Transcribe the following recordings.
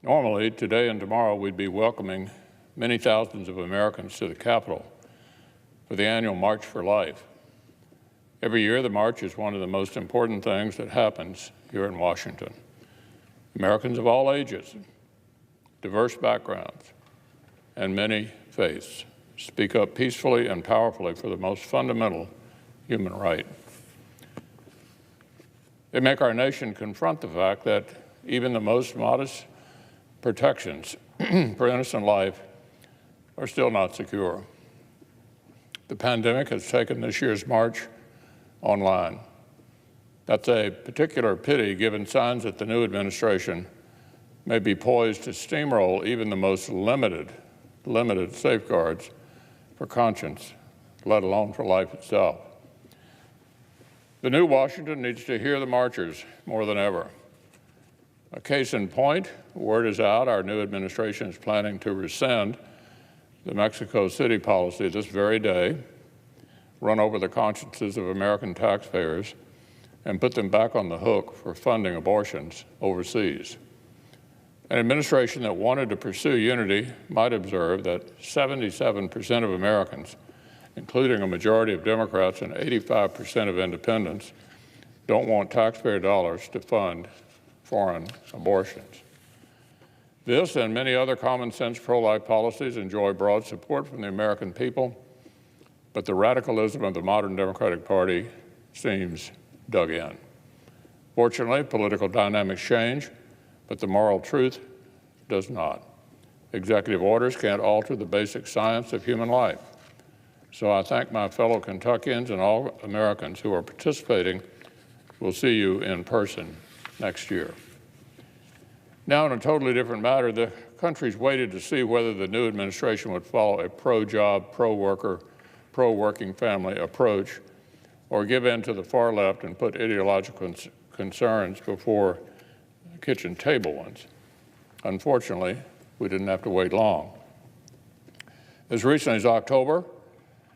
Normally, today and tomorrow, we'd be welcoming many thousands of Americans to the Capitol for the annual March for Life. Every year, the march is one of the most important things that happens here in Washington. Americans of all ages, diverse backgrounds, and many faiths speak up peacefully and powerfully for the most fundamental human right. They make our nation confront the fact that even the most modest protections for innocent life are still not secure. The pandemic has taken this year's march online. That's a particular pity given signs that the new administration may be poised to steamroll even the most limited safeguards for conscience, let alone for life itself. The new Washington needs to hear the marchers more than ever. A case in point, word is out, our new administration is planning to rescind the Mexico City policy this very day, run over the consciences of American taxpayers, and put them back on the hook for funding abortions overseas. An administration that wanted to pursue unity might observe that 77% of Americans, including a majority of Democrats and 85% of independents, don't want taxpayer dollars to fund foreign abortions. This and many other common sense pro-life policies enjoy broad support from the American people, but the radicalism of the modern Democratic Party seems dug in. Fortunately, political dynamics change, but the moral truth does not. Executive orders can't alter the basic science of human life. So I thank my fellow Kentuckians and all Americans who are participating. We'll see you in person next year. Now, in a totally different matter, the country's waited to see whether the new administration would follow a pro-job, pro-worker, pro-working family approach or give in to the far left and put ideological concerns before kitchen table ones. Unfortunately, we didn't have to wait long. As recently as October,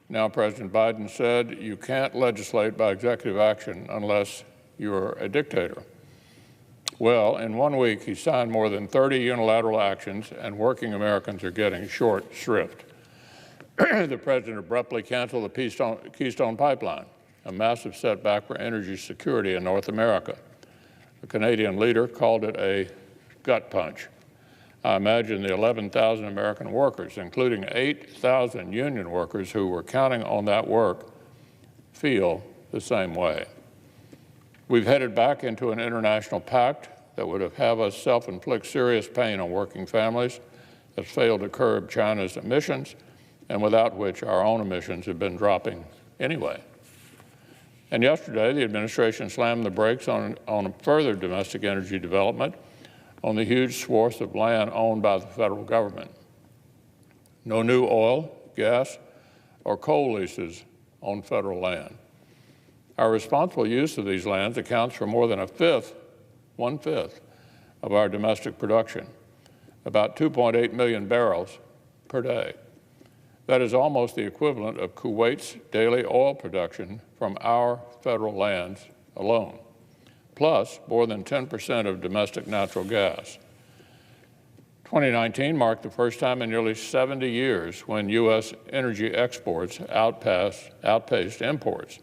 now President Biden said you can't legislate by executive action unless you're a dictator. Well, in 1 week, he signed more than 30 unilateral actions, and working Americans are getting short shrift. The president abruptly canceled the Keystone pipeline, a massive setback for energy security in North America. The Canadian leader called it a gut punch. I imagine the 11,000 American workers, including 8,000 union workers who were counting on that work, feel the same way. We've headed back into an international pact that would have us self-inflict serious pain on working families, has failed to curb China's emissions, and without which our own emissions have been dropping anyway. And yesterday, the administration slammed the brakes on further domestic energy development on the huge swaths of land owned by the federal government. No new oil, gas, or coal leases on federal land. Our responsible use of these lands accounts for more than one-fifth of our domestic production, about 2.8 million barrels per day. That is almost the equivalent of Kuwait's daily oil production from our federal lands alone, plus more than 10% of domestic natural gas. 2019 marked the first time in nearly 70 years when U.S. energy exports outpaced imports.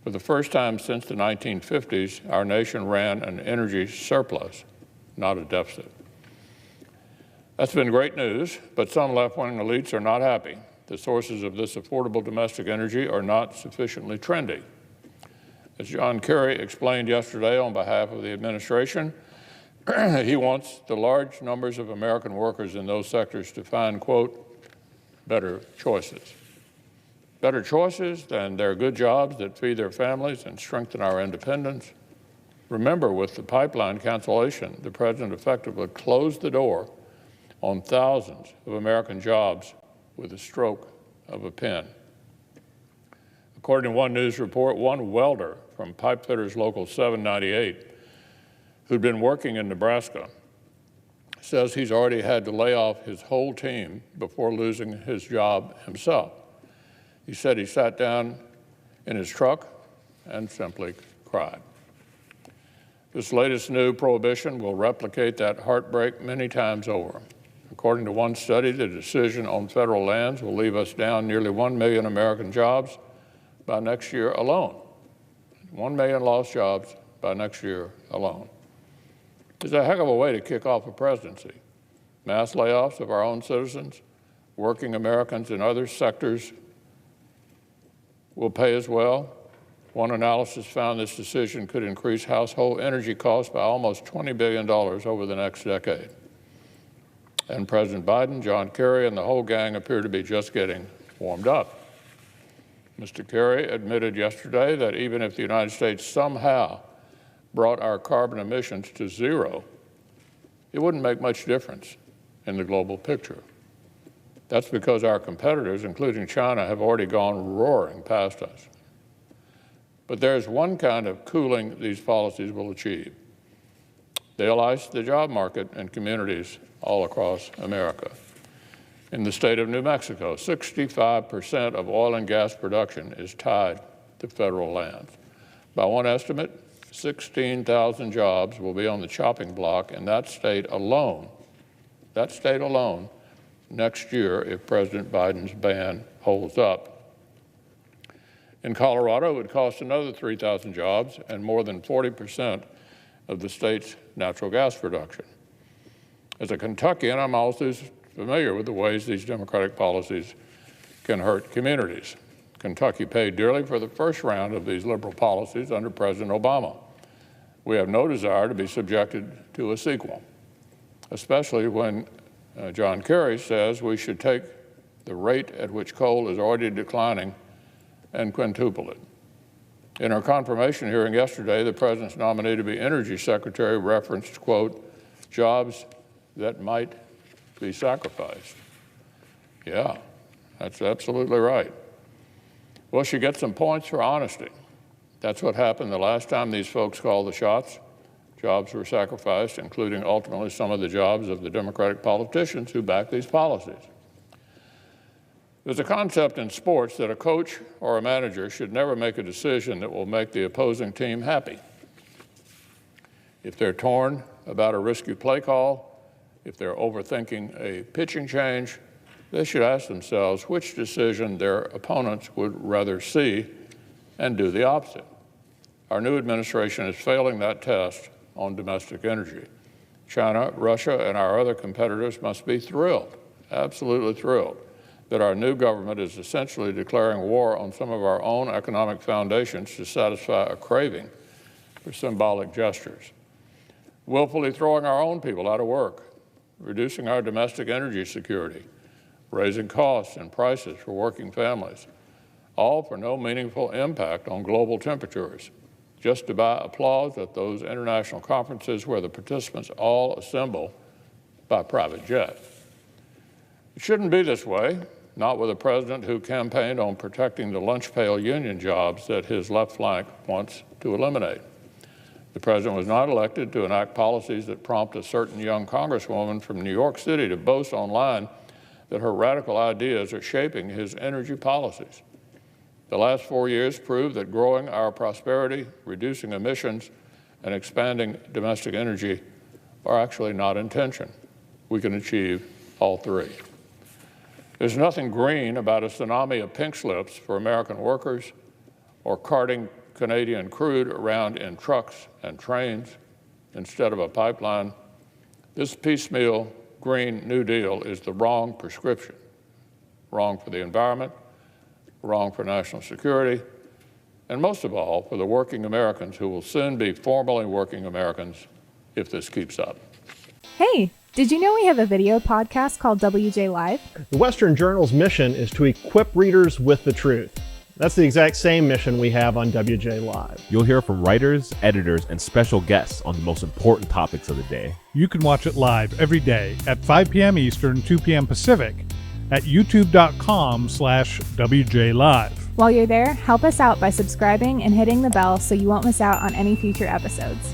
For the first time since the 1950s, our nation ran an energy surplus, not a deficit. That's been great news, but some left-wing elites are not happy. The sources of this affordable domestic energy are not sufficiently trendy. As John Kerry explained yesterday on behalf of the administration, he wants the large numbers of American workers in those sectors to find, quote, better choices. Better choices than their good jobs that feed their families and strengthen our independence. Remember, with the pipeline cancellation, the president effectively closed the door on thousands of American jobs with a stroke of a pen. According to one news report, one welder from Pipefitters Local 798, who'd been working in Nebraska, says he's already had to lay off his whole team before losing his job himself. He said he sat down in his truck and simply cried. This latest new prohibition will replicate that heartbreak many times over. According to one study, the decision on federal lands will leave us down nearly 1 million American jobs by next year alone. 1 million lost jobs by next year alone. It's a heck of a way to kick off a presidency. Mass layoffs of our own citizens, working Americans in other sectors will pay as well. One analysis found this decision could increase household energy costs by almost $20 billion over the next decade. And President Biden, John Kerry, and the whole gang appear to be just getting warmed up. Mr. Kerry admitted yesterday that even if the United States somehow brought our carbon emissions to zero, it wouldn't make much difference in the global picture. That's because our competitors, including China, have already gone roaring past us. But there's one kind of cooling these policies will achieve. They'll ice the job market in communities all across America. In the state of New Mexico, 65% of oil and gas production is tied to federal lands. By one estimate, 16,000 jobs will be on the chopping block in that state alone, next year if President Biden's ban holds up. In Colorado, it would cost another 3,000 jobs and more than 40% of the state's natural gas production. As a Kentuckian, I'm also familiar with the ways these Democratic policies can hurt communities. Kentucky paid dearly for the first round of these liberal policies under President Obama. We have no desire to be subjected to a sequel, especially when John Kerry says we should take the rate at which coal is already declining and quintuple it. In our confirmation hearing yesterday, the president's nominee to be Energy Secretary referenced, quote, jobs that might be sacrificed. Yeah, that's absolutely right. Well, she gets some points for honesty. That's what happened the last time these folks called the shots. Jobs were sacrificed, including ultimately some of the jobs of the Democratic politicians who back these policies. There's a concept in sports that a coach or a manager should never make a decision that will make the opposing team happy. If they're torn about a risky play call, if they're overthinking a pitching change, they should ask themselves which decision their opponents would rather see and do the opposite. Our new administration is failing that test on domestic energy. China, Russia, and our other competitors must be thrilled, absolutely thrilled, that our new government is essentially declaring war on some of our own economic foundations to satisfy a craving for symbolic gestures. Willfully throwing our own people out of work, reducing our domestic energy security, raising costs and prices for working families, all for no meaningful impact on global temperatures, just to buy applause at those international conferences where the participants all assemble by private jet. It shouldn't be this way, not with a president who campaigned on protecting the lunch pail union jobs that his left flank wants to eliminate. The president was not elected to enact policies that prompt a certain young congresswoman from New York City to boast online that her radical ideas are shaping his energy policies. The last 4 years proved that growing our prosperity, reducing emissions, and expanding domestic energy are actually not in tension. We can achieve all three. There's nothing green about a tsunami of pink slips for American workers or carting Canadian crude around in trucks and trains instead of a pipeline. This piecemeal Green New Deal is the wrong prescription, wrong for the environment, wrong for national security, and most of all, for the working Americans who will soon be formally working Americans if this keeps up. Hey, did you know we have a video podcast called WJ Live? The Western Journal's mission is to equip readers with the truth. That's the exact same mission we have on WJ Live. You'll hear from writers, editors, and special guests on the most important topics of the day. You can watch it live every day at 5 p.m. Eastern, 2 p.m. Pacific at youtube.com/WJ Live. While you're there, help us out by subscribing and hitting the bell so you won't miss out on any future episodes.